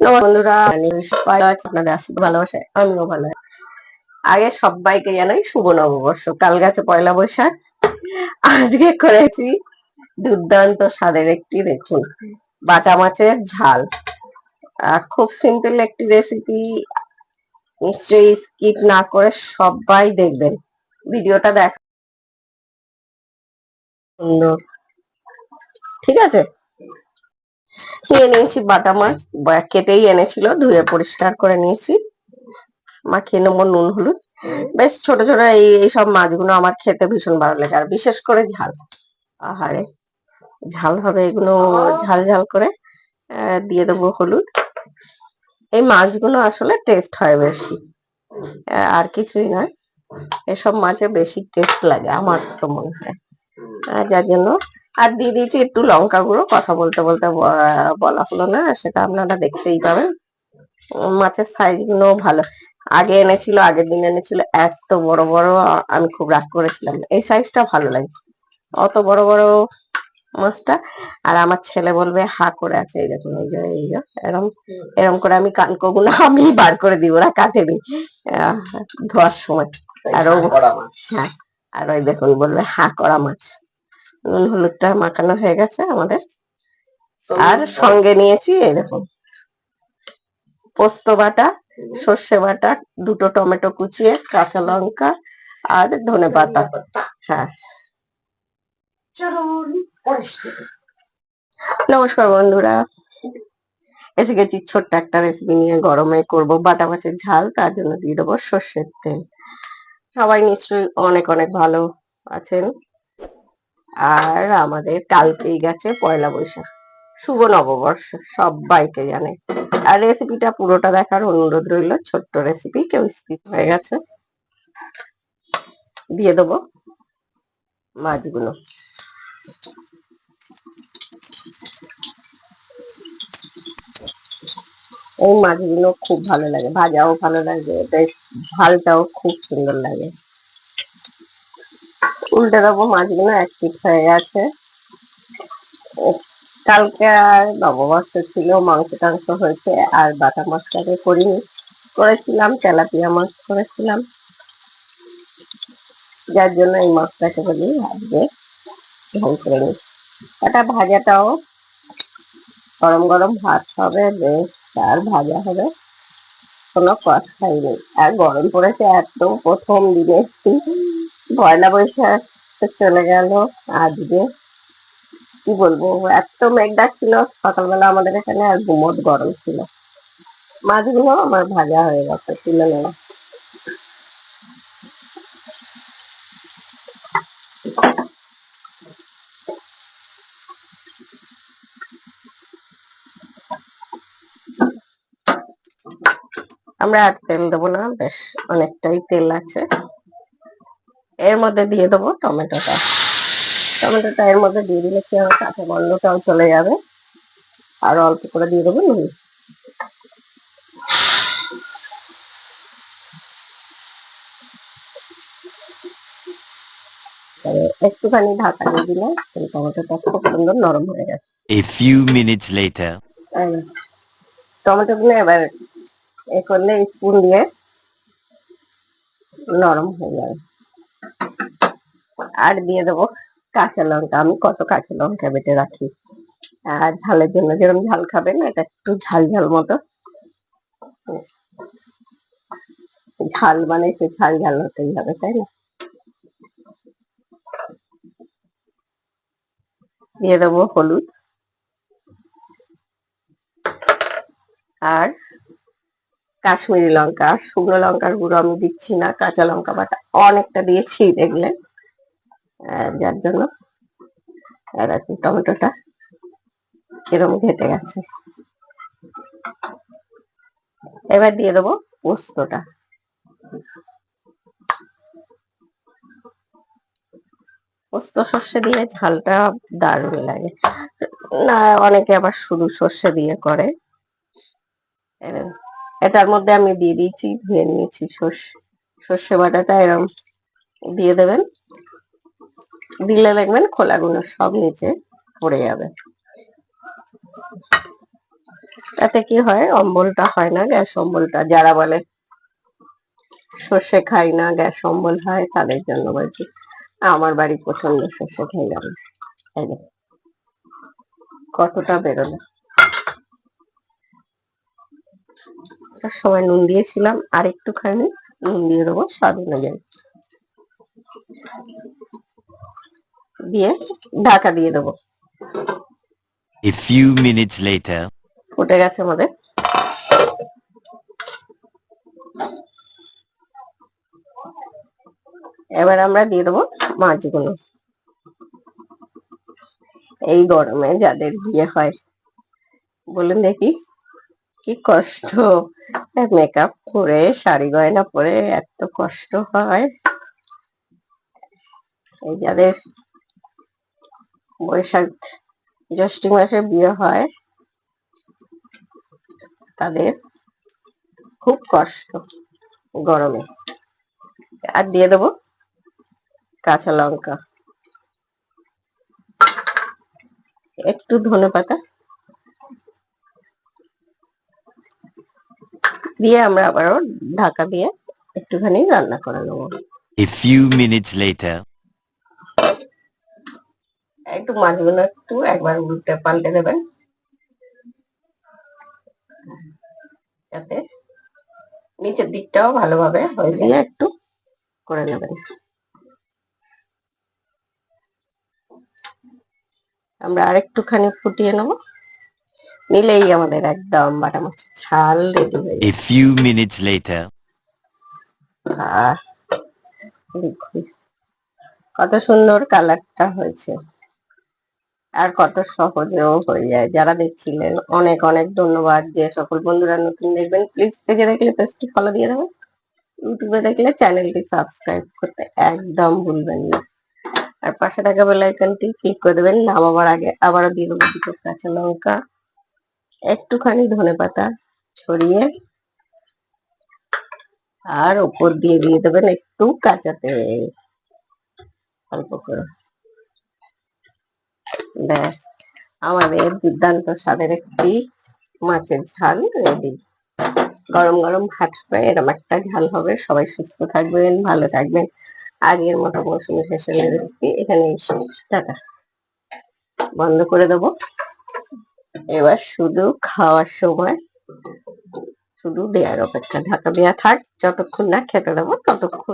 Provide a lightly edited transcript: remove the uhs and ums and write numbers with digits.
বন্ধুরা, আপনাদের আশীর্বাদ ভালোবাসায় আমিও ভালো আছি। আগে সবাইকে জানাই শুভ নববর্ষ। কাল গেছে পয়লা বৈশাখ, আজকে করেছি দুর্দান্ত স্বাদের একটি, দেখুন, বাটা মাছের ঝাল। খুব সিম্পল একটি রেসিপি, নিশ্চয়ই স্কিপ না করে সবাই দেখবেন ভিডিওটা। দেখ সুন্দর, ঠিক আছে। নিয়ে নিয়েছি বাটা মাছ, কেটেই এনেছিল, ধুয়ে পরিষ্কার করে নিয়েছি। মাখিয়ে নেবো নুন হলুদ। বেশ ছোট ছোট এইসব মাছগুলো আমার খেতে ভীষণ ভালো লাগে, আর বিশেষ করে ঝাল। আহারে ঝাল হবে এগুলো, ঝাল ঝাল করে। দিয়ে দেবো হলুদ। এই মাছগুলো আসলে টেস্ট হয় বেশি, আর কিছুই নয়। এসব মাছে বেশি টেস্ট লাগে আমার তো মনে হয়, যার জন্য। আর দিয়ে দিয়েছি একটু লঙ্কা গুঁড়ো, কথা বলতে বলতে বলা হলো না, সেটা আপনারা দেখতেই পাবেন। মাছের সাইজ গুলো ভালো। আগে এনেছিল, আগের দিন এনেছিল এত বড় বড়, আমি খুব রাগ করেছিলাম। এই সাইজটা ভালো লাগে, অত বড় বড় মাছটা। আর আমার ছেলে বলবে হা করে আছে, এই দেখুন, এই যে এরম এরম করে আমি কানকোগুলো আমি বার করে দিব, ওরা কাটেনি ধোয়ার সময়। আর ও হ্যাঁ, আর ওই দেখুন বলবে হা করা মাছ। নুন হলুদটা মাখানো হয়ে গেছে আমাদের। আর সঙ্গে নিয়েছি এই দেখুন পোস্ত বাটা, সর্ষে বাটা, দুটো টমেটো কুচিয়ে, কাঁচা লঙ্কা আর ধনেপাতা। হ্যাঁ, নমস্কার বন্ধুরা, এসে গেছি ছোট্ট একটা রেসিপি নিয়ে। গরমে করব বাটা মাছের ঝাল, তার জন্য দিয়ে দেবো সর্ষের তেল। সবাই নিশ্চয়ই অনেক অনেক ভালো আছেন। আর আমাদের কালকেই গেছে পয়লা বৈশাখ, শুভ নববর্ষ, সবাইকে জানে। আর রেসিপিটা পুরোটা দেখার অনুরোধ রইল, ছোট্ট রেসিপি, কেউ স্কিপ হয়ে গেছে। দিয়ে দেবো মাছগুলো। এই মাছগুলো খুব ভালো লাগে, ভাজাও ভালো লাগে, বেশ ঝালটাও খুব সুন্দর লাগে। উল্টে দেবো, মাছগুলো এক পিঠ হয়ে গেছে। কালকে আর নববর্ষ ছিল, মাংস টাংস হয়েছে, আর বাটা মাছটাকে করিনি। করেছিলাম তেলাপিয়া মাছ করেছিলাম, যার জন্য এই মাছটাকে বলি আজকে ঝোল করে নিই। এটা ভাজাটাও গরম গরম ভাত হবে বেশ, আর ভাজা হবে, কোনো কথাই নেই। আর গরম পড়েছে এত, প্রথম দিনে পয়লা বৈশাখ চলে গেল আজকে। কি বলবো, এত মেঘ ডাকছিল সকালবেলা আমাদের এখানে, আর গুমোট গরম ছিল। মাছগুলো আমার ভাজা হয়ে গেছে, তুলে নেওয়া। আমরা আর তেল দেবো না, বেশ অনেকটাই তেল আছে। এর মধ্যে দিয়ে দেবো টমেটোটা। টমেটোটা এর মধ্যে দিয়ে দিলে কি হবে, কাঁচা গন্ধটাও চলে যাবে। আর অল্প করে দিয়ে দেবো নুন। একটুখানি ঢাকা দিয়ে দিলে টমেটোটা খুব সুন্দর নরম হয়ে গেছে। A few minutes later. Tomato গুলো এবার এ করলে স্পুন দিয়ে নরম হয়ে যাবে। আর দিয়ে দেবো কাঁচা লঙ্কা। আমি কত কাঁচা লঙ্কা বেটে রাখি, আর ঝালের জন্য, যেরকম ঝাল খাবেন এটা একটু ঝাল ঝাল মতো। ঝাল মানে সে ঝাল ঝাল হতেই হবে, তাই না? দিয়ে দেবো হলুদ আর কাশ্মীরি লঙ্কা। শুকনো লঙ্কার গুঁড়ো আমি দিচ্ছি না, কাঁচা লঙ্কা বাটা অনেকটা দিয়েছি দেখলে, যার জন্য। আর এখন টমেটোটা কিরম ঘেটে গেছে। এবার দিয়ে দেবো পোস্তটা। পোস্ত সর্ষে দিয়ে ঝালটা দারুণ লাগে। না, অনেকে আবার শুধু সর্ষে দিয়ে করে। এটার মধ্যে আমি দিয়ে দিয়েছি, ধুয়ে নিয়েছি সর্ষে বাটাটা, এরকম দিয়ে দেবেন। দিলে দেখবেন খোলাগুলো সব নিচে পড়ে যাবে। তাতে কি হয়, অম্বলটা হয় না, গ্যাস অম্বলটা। যারা বলে সর্ষে খাই না, গ্যাস অম্বল হয়, তাদের জন্য বলছি। আমার বাড়ি প্রচন্ড সর্ষে খেয়ে যাবে। এই যে কতটা বেরোলো। তার সময় নুন দিয়েছিলাম, আর একটুখানি নুন দিয়ে দেবো স্বাদ অনুযায়ী, দিয়ে ঢাকা দিয়ে দেবো। A few minutes later. ফুটে গেছে আমাদের। এবার আমরা দিয়ে দেবো মাছগুলো। এই গরমে যাদের বিয়ে হয়, বলুন দেখি কি কষ্ট, মেকআপ করে শাড়ি গয়না পরে এত কষ্ট হয়। এই যাদের বৈশাখ জ্যৈষ্ঠ মাসে বিয়ে হয়, তাদের খুব কষ্ট গরমে। আর দিয়ে দেবো কাঁচা লঙ্কা, একটু ধনেপাতা দিয়ে আমরা আবারও ঢাকা দিয়ে একটুখানি রান্না করে নেবো। A few minutes later. একটু মাছগুলো একটু একবার উল্টে পাল্টে দেবেন, যাতে নিচের দিকটাও ভালোভাবে হয়ে দিয়ে একটু করে নেবেন। আমরা আরেকটুখানি ফুটিয়ে নেবো, নিলেই আমাদের একদম বাটা মাছের ঝাল রেডি হয়ে A যাবে। few minutes later. আহ, দেখুন কত সুন্দর কালারটা হয়েছে, আর কত সহজেও হয়ে যায়। যারা দেখছিলেন অনেক অনেক ধন্যবাদ। যে সকল বন্ধুরা নতুন দেখবেন, প্লিজ পেজে দেখলে পেজটি ফলো দিয়ে দেবেন, ইউটিউবে দেখলে চ্যানেলটি সাবস্ক্রাইব করতে একদম ভুলবেন না। আর পাশে থাকা বেল আইকনটি ক্লিক করে দেবেন। নামাবার আগে আবারও দিয়ে দেবো দুটো কাঁচা লঙ্কা, একটুখানি ধনেপাতা ছড়িয়ে, আর উপর দিয়ে দিয়ে দেবেন একটু কাঁচা তেল অল্প করে। ব্যাস, আমাদের দুর্দান্ত স্বাদের একটি মাছের ঝাল রেডি। গরম গরম ভাত খাবে এরকম একটা ঝাল হবে। সবাই সুস্থ থাকবেন, ভালো থাকবেন। আগের মতো মৌসুমী ফ্যাশনের রেসিপি এখানে শেষ। টাটা, বন্ধ করে দেবো। এবার শুধু খাওয়ার সময় শুধু দেওয়ার অপেক্ষা, ঢাকা দেওয়া থাক, যতক্ষণ না খেতে দেবো ততক্ষণ।